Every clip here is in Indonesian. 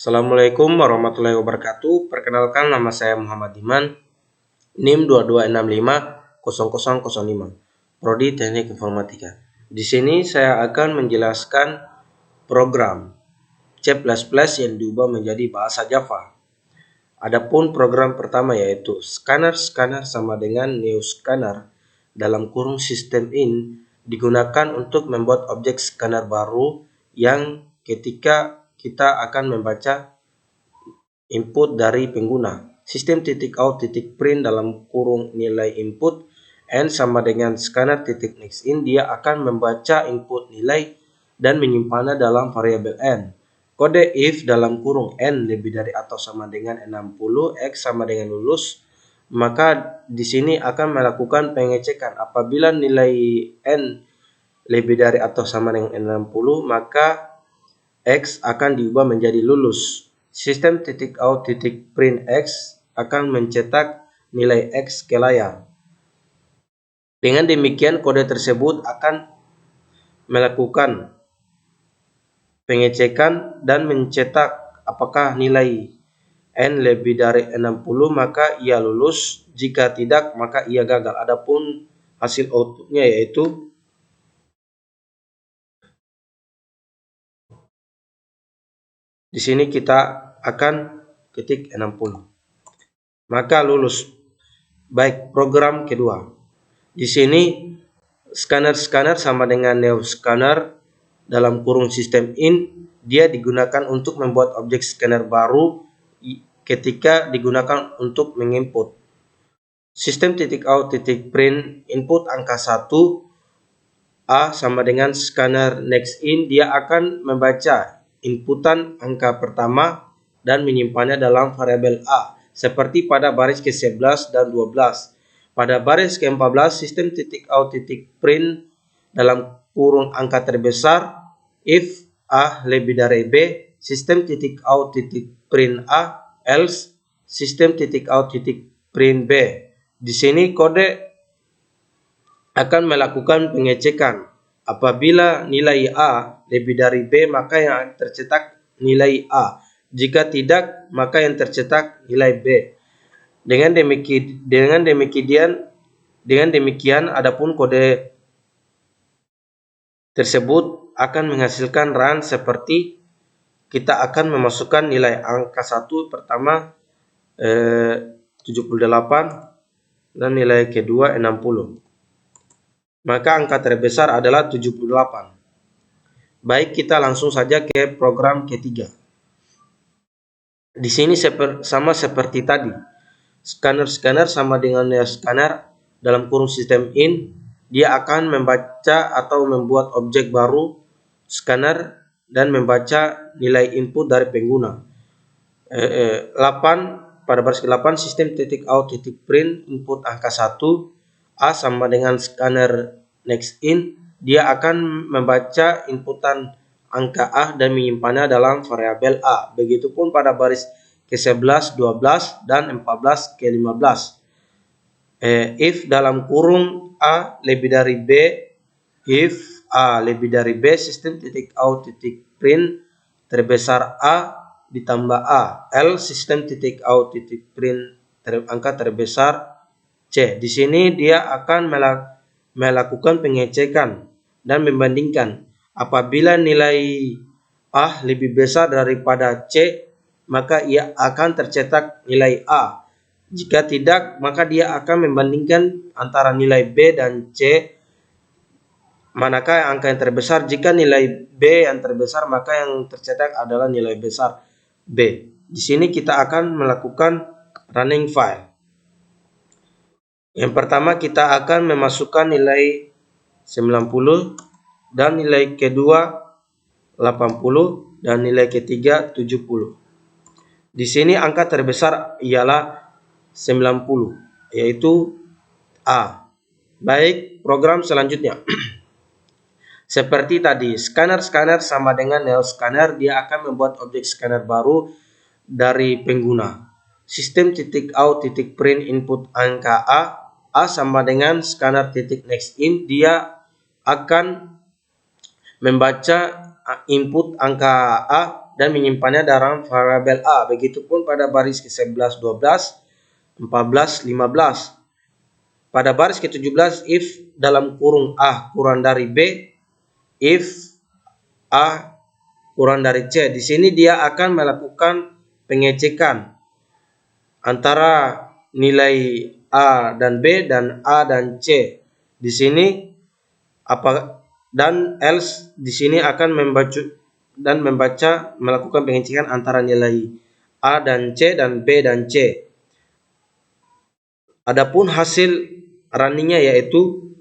Assalamualaikum warahmatullahi wabarakatuh. Perkenalkan, nama saya Muhammad Iman, NIM 22650005, Prodi Teknik Informatika. Di sini saya akan menjelaskan program C++ yang diubah menjadi bahasa Java. Adapun program pertama yaitu scanner sama dengan new scanner dalam kurung sistem in digunakan untuk membuat objek scanner baru yang ketika kita akan membaca input dari pengguna. Sistem .out.print dalam kurung nilai input n sama dengan scanner .next in, dia akan membaca input nilai dan menyimpannya dalam variabel n. Kode if dalam kurung n lebih dari atau sama dengan 60, x sama dengan lulus, maka di sini akan melakukan pengecekan. Apabila nilai n lebih dari atau sama dengan 60, maka x akan diubah menjadi lulus. Sistem .out.print x akan mencetak nilai x ke layar. Dengan demikian, kode tersebut akan melakukan pengecekan dan mencetak apakah nilai n lebih dari 60, maka ia lulus. Jika tidak, maka ia gagal. Adapun hasil outputnya yaitu di sini kita akan ketik 60, maka lulus. Baik, program kedua. Di sini scanner sama dengan new scanner dalam kurung sistem in, dia digunakan untuk membuat objek scanner baru ketika digunakan untuk menginput. Sistem .out.print input angka 1 A sama dengan scanner next in, dia akan membaca inputan angka pertama dan menyimpannya dalam variabel A, seperti pada baris ke-11 dan 12. Pada baris ke-14, sistem .out.print dalam kurung angka terbesar if A lebih dari B, sistem .out.print A, else sistem .out.print B. Di sini kode akan melakukan pengecekan. Apabila nilai A lebih dari B, maka yang tercetak nilai A. Jika tidak, maka yang tercetak nilai B. Dengan demikian, adapun kode tersebut akan menghasilkan run seperti kita akan memasukkan nilai angka 1 pertama 78 dan nilai kedua 60. Maka angka terbesar adalah 78. Baik, kita langsung saja ke program ketiga. Di sini sama seperti tadi. Scanner sama dengan new scanner dalam kurung sistem in, dia akan membaca atau membuat objek baru scanner dan membaca nilai input dari pengguna. 8 pada baris ke-8, sistem .out.print input angka 1 A sama dengan scanner next in, dia akan membaca inputan angka A dan menyimpannya dalam variabel A. Begitupun pada baris ke-11, 12, dan 14 ke-15. If dalam kurung A lebih dari B, if A lebih dari B, sistem .out.print terbesar A ditambah A, else sistem .out.print angka terbesar C. Di sini dia akan melakukan pengecekan dan membandingkan. Apabila nilai A lebih besar daripada C, maka ia akan tercetak nilai A. Jika tidak, maka dia akan membandingkan antara nilai B dan C, manakah angka yang terbesar. Jika nilai B yang terbesar, maka yang tercetak adalah nilai besar B. Di sini kita akan melakukan running file. Yang pertama, kita akan memasukkan nilai 90 dan nilai kedua 80 dan nilai ketiga 70. Di sini angka terbesar ialah 90, yaitu A. Baik, program selanjutnya. Seperti tadi, scanner sama dengan new scanner, dia akan membuat objek scanner baru dari pengguna. Sistem .out.print input angka A sama dengan scanner .next in, dia akan membaca input angka A dan menyimpannya dalam variabel A. Begitupun pada baris ke-11, 12, 14, 15. Pada baris ke-17, if dalam kurung A kurang dari B, if A kurang dari C. Di sini dia akan melakukan pengecekan antara nilai A dan B dan A dan C. Di sini dan else di sini akan membaca melakukan pengecekan antara nilai A dan C dan B dan C. Adapun hasil runningnya yaitu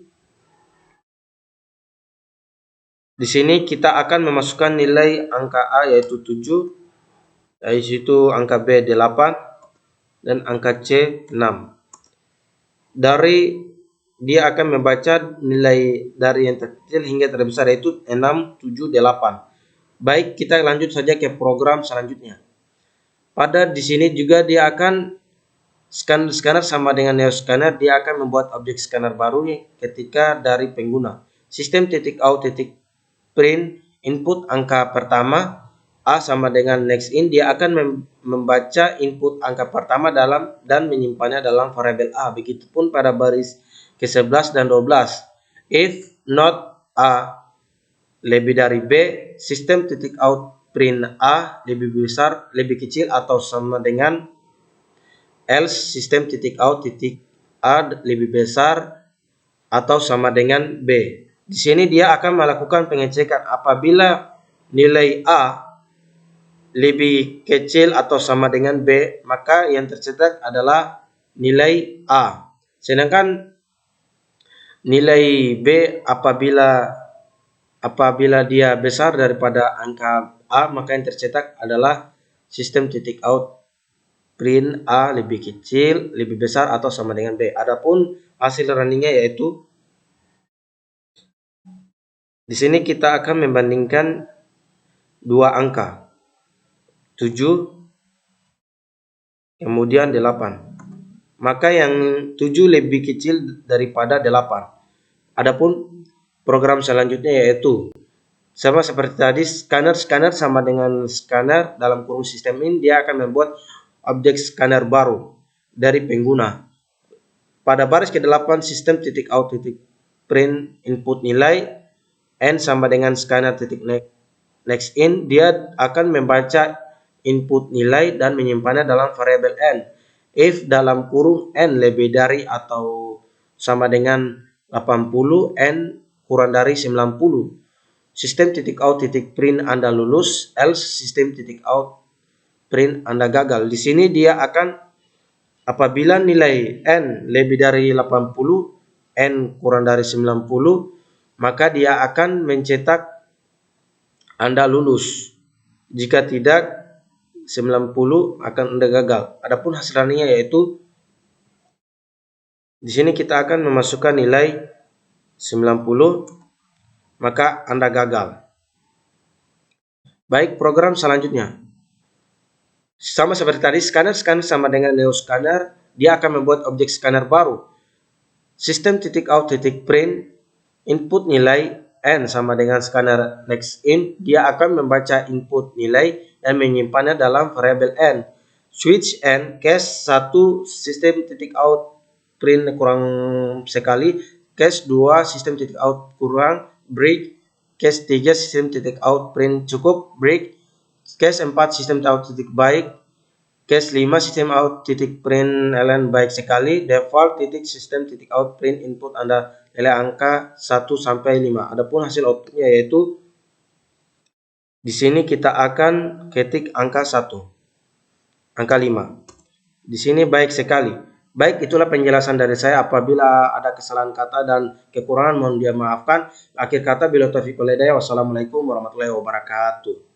di sini kita akan memasukkan nilai angka A yaitu 7, dari situ angka B 8 dan angka C 6. Dia akan membaca nilai dari yang terkecil hingga terbesar yaitu 6, 7, 8. Baik, kita lanjut saja ke program selanjutnya. Di sini juga dia akan scanner sama dengan neo scanner, dia akan membuat objek scanner baru ketika dari pengguna. Sistem .out .print input angka pertama A sama dengan next in, dia akan membaca input angka pertama dan menyimpannya dalam variabel A. Begitupun pada baris ke-11 dan 12. If not A lebih dari B, sistem .out print A lebih besar, lebih kecil atau sama dengan, else sistem .out A lebih besar atau sama dengan B. Di sini dia akan melakukan pengecekan apabila nilai A lebih kecil atau sama dengan B, maka yang tercetak adalah nilai A. Sedangkan nilai B apabila dia besar daripada angka A, maka yang tercetak adalah sistem .out print A lebih kecil, lebih besar atau sama dengan B. Adapun hasil runningnya yaitu di sini kita akan membandingkan dua angka 7 kemudian 8. Maka yang 7 lebih kecil daripada 8. Adapun program selanjutnya yaitu sama seperti tadi, scanner sama dengan scanner dalam kurung sistem ini, dia akan membuat objek scanner baru dari pengguna. Pada baris ke-8 sistem .out print input nilai n sama dengan scanner next in, dia akan membaca input nilai dan menyimpannya dalam variabel n. If dalam kurung n lebih dari atau sama dengan 80, n kurang dari 90, sistem .out print Anda lulus, else sistem .out print Anda gagal. Di sini dia akan apabila nilai n lebih dari 80, n kurang dari 90, maka dia akan mencetak Anda lulus. Jika tidak 90 akan Anda gagal. Adapun hasil runningnya yaitu di sini kita akan memasukkan nilai 90, maka Anda gagal. Baik, program selanjutnya. Sama seperti tadi, scanner sama dengan neo scanner, dia akan membuat objek scanner baru. Sistem .out print input nilai n sama dengan scanner next in, dia akan membaca input nilai dan menyimpannya dalam variabel n. Switch n, case 1 sistem .out print kurang sekali, case 2 sistem .out kurang, break, case 3 sistem .out print cukup, break, case 4 sistem .out baik, case 5 sistem out print ln baik sekali, default sistem .out print input Anda nilai angka 1 sampai 5. Adapun hasil outputnya yaitu di sini kita akan ketik angka 1, angka 5. Di sini baik sekali. Baik, itulah penjelasan dari saya. Apabila ada kesalahan kata dan kekurangan mohon dimaafkan. Akhir kata, billahi taufiq wal hidayah. Wassalamualaikum warahmatullahi wabarakatuh.